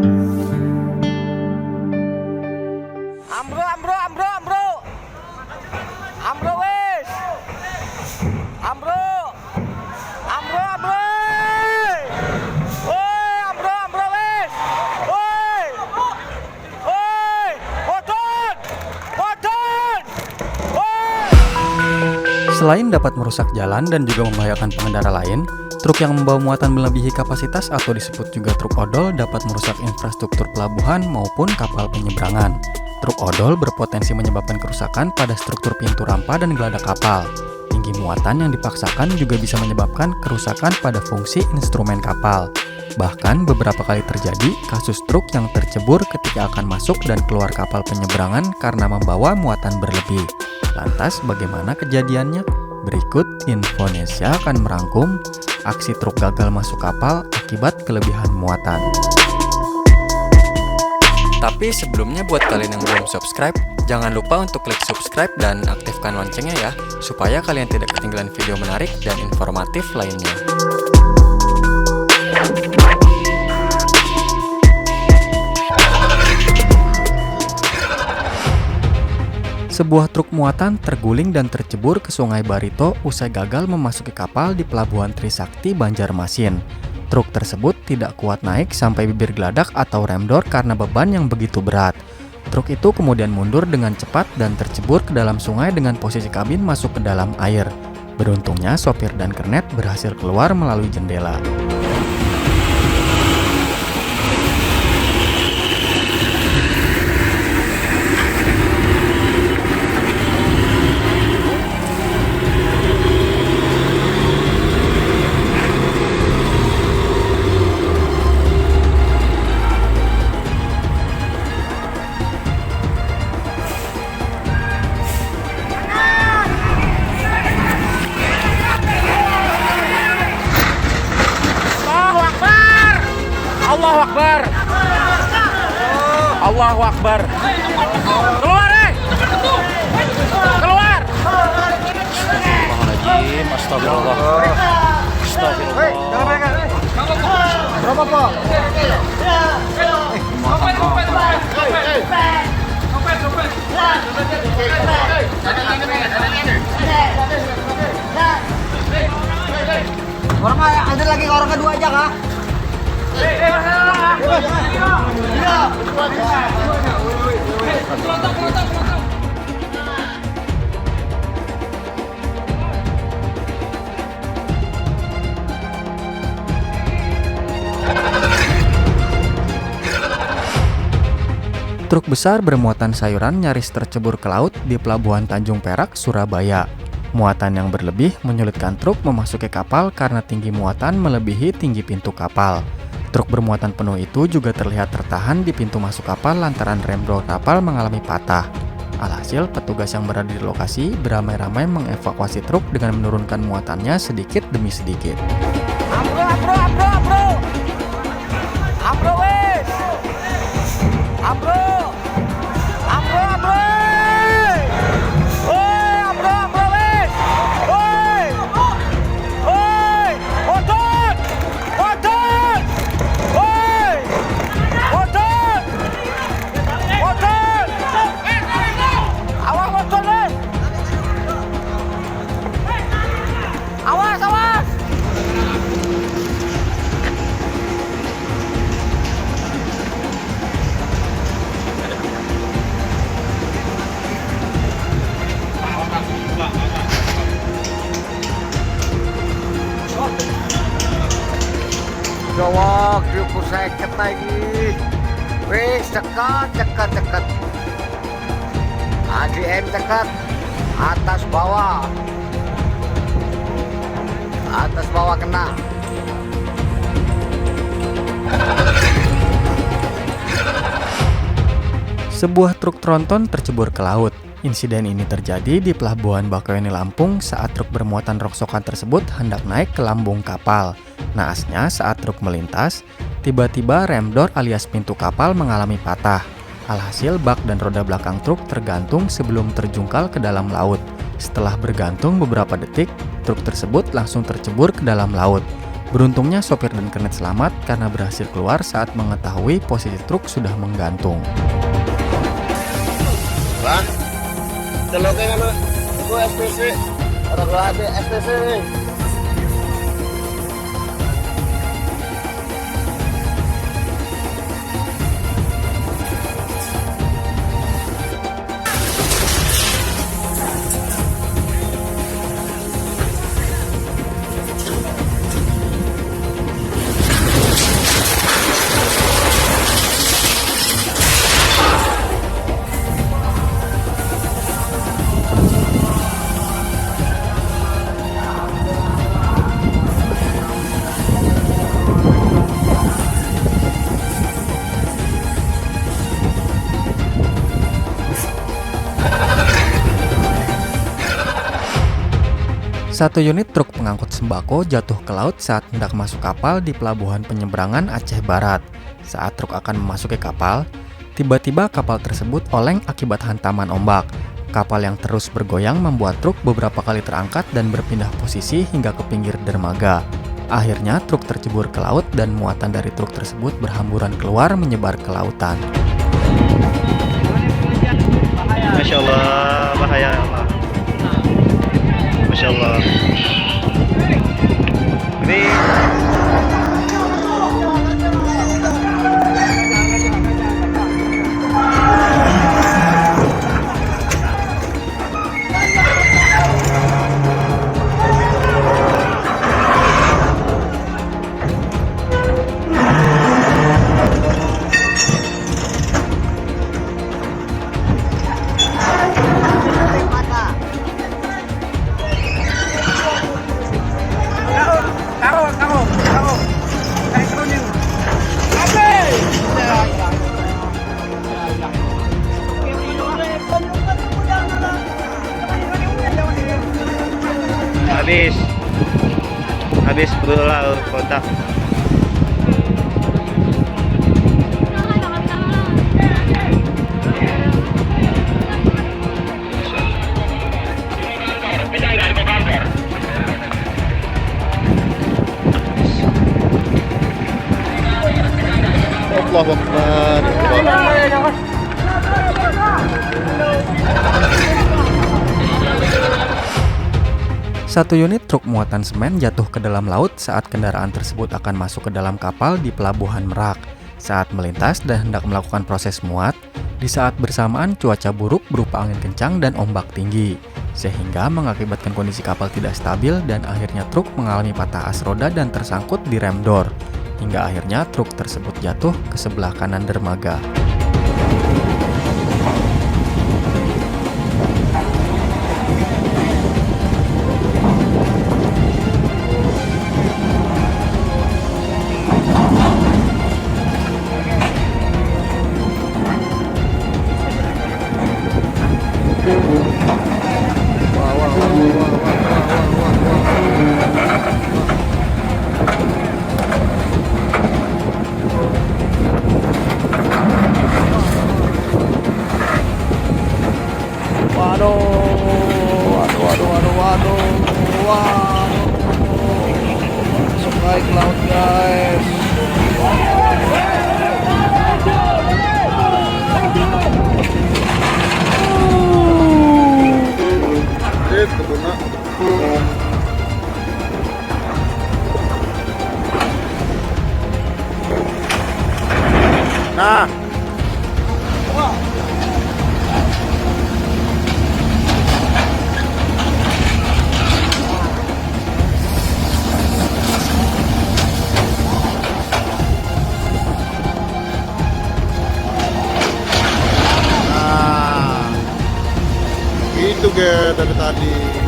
Ambro, ambro, ambro, ambro. Ambro wes. Ambro. Ambro, ambro. Woi, ambro, ambro wes. Woi. Woi, bodon. Bodon. Woi. Selain dapat merusak jalan dan juga membahayakan pengendara lain, truk yang membawa muatan melebihi kapasitas atau disebut juga truk odol dapat merusak infrastruktur pelabuhan maupun kapal penyeberangan. Truk odol berpotensi menyebabkan kerusakan pada struktur pintu rampa dan geladak kapal. Tinggi muatan yang dipaksakan juga bisa menyebabkan kerusakan pada fungsi instrumen kapal. Bahkan beberapa kali terjadi kasus truk yang tercebur ketika akan masuk dan keluar kapal penyeberangan karena membawa muatan berlebih. Lantas bagaimana kejadiannya? Berikut Infonesia akan merangkum aksi truk gagal masuk kapal akibat kelebihan muatan. Tapi sebelumnya buat kalian yang belum subscribe, jangan lupa untuk klik subscribe dan aktifkan loncengnya ya, supaya kalian tidak ketinggalan video menarik dan informatif lainnya. Sebuah truk muatan terguling dan tercebur ke Sungai Barito usai gagal memasuki kapal di Pelabuhan Trisakti, Banjarmasin. Truk tersebut tidak kuat naik sampai bibir geladak atau remdor karena beban yang begitu berat. Truk itu kemudian mundur dengan cepat dan tercebur ke dalam sungai dengan posisi kabin masuk ke dalam air. Beruntungnya sopir dan kernet berhasil keluar melalui jendela. Allahu Akbar. Allahu Akbar. Keluar, keluar. Astagfirullahaladzim, astagfirullah. Astagfirullah. Berapa, Pak? Orang ada lagi orang kedua aja, Kak? Truk besar bermuatan sayuran nyaris tercebur ke laut di Pelabuhan Tanjung Perak, Surabaya. Muatan yang berlebih menyulitkan truk memasuki kapal karena tinggi muatan melebihi tinggi pintu kapal. Truk bermuatan penuh itu juga terlihat tertahan di pintu masuk kapal lantaran rem door kapal mengalami patah. Alhasil, petugas yang berada di lokasi beramai-ramai mengevakuasi truk dengan menurunkan muatannya sedikit demi sedikit. Ambro, ambro, ambro, ambro. Ambro wes. Ambro. Ambro, ambro. Woi, ambro, ambro wes. Woi. Woi, bodon. Bodon. Woi. Bodon. Bodon. Awas bodon deh. Awas, awas. Jawab, diukur seket lagi. Wih, cekat. ADM cekat. Atas bawah. Atas bawah kena. Sebuah truk tronton tercebur ke laut. Insiden ini terjadi di Pelabuhan Bakauheni, Lampung saat truk bermuatan rongsokan tersebut hendak naik ke lambung kapal. Naasnya saat truk melintas, tiba-tiba rem door alias pintu kapal mengalami patah. Alhasil bak dan roda belakang truk tergantung sebelum terjungkal ke dalam laut. Setelah bergantung beberapa detik, truk tersebut langsung tercebur ke dalam laut. Beruntungnya sopir dan kernet selamat karena berhasil keluar saat mengetahui posisi truk sudah menggantung. Bang, celoknya kan itu SPC. Ada gua ada SPC nih. Satu unit truk pengangkut sembako jatuh ke laut saat hendak masuk kapal di pelabuhan penyeberangan Aceh Barat. Saat truk akan memasuki kapal, tiba-tiba kapal tersebut oleng akibat hantaman ombak. Kapal yang terus bergoyang membuat truk beberapa kali terangkat dan berpindah posisi hingga ke pinggir dermaga. Akhirnya truk tercebur ke laut dan muatan dari truk tersebut berhamburan keluar menyebar ke lautan. Masya Allah, bahaya Allah. Masya Allah. Ini habis betul lah kontak. Allahu Akbar. Satu unit truk muatan semen jatuh ke dalam laut saat kendaraan tersebut akan masuk ke dalam kapal di Pelabuhan Merak. Saat melintas dan hendak melakukan proses muat, di saat bersamaan cuaca buruk berupa angin kencang dan ombak tinggi, sehingga mengakibatkan kondisi kapal tidak stabil dan akhirnya truk mengalami patah as roda dan tersangkut di rem door, hingga akhirnya truk tersebut jatuh ke sebelah kanan dermaga. Masuk naik ke laut guys. Nah. Itu ke dari tadi.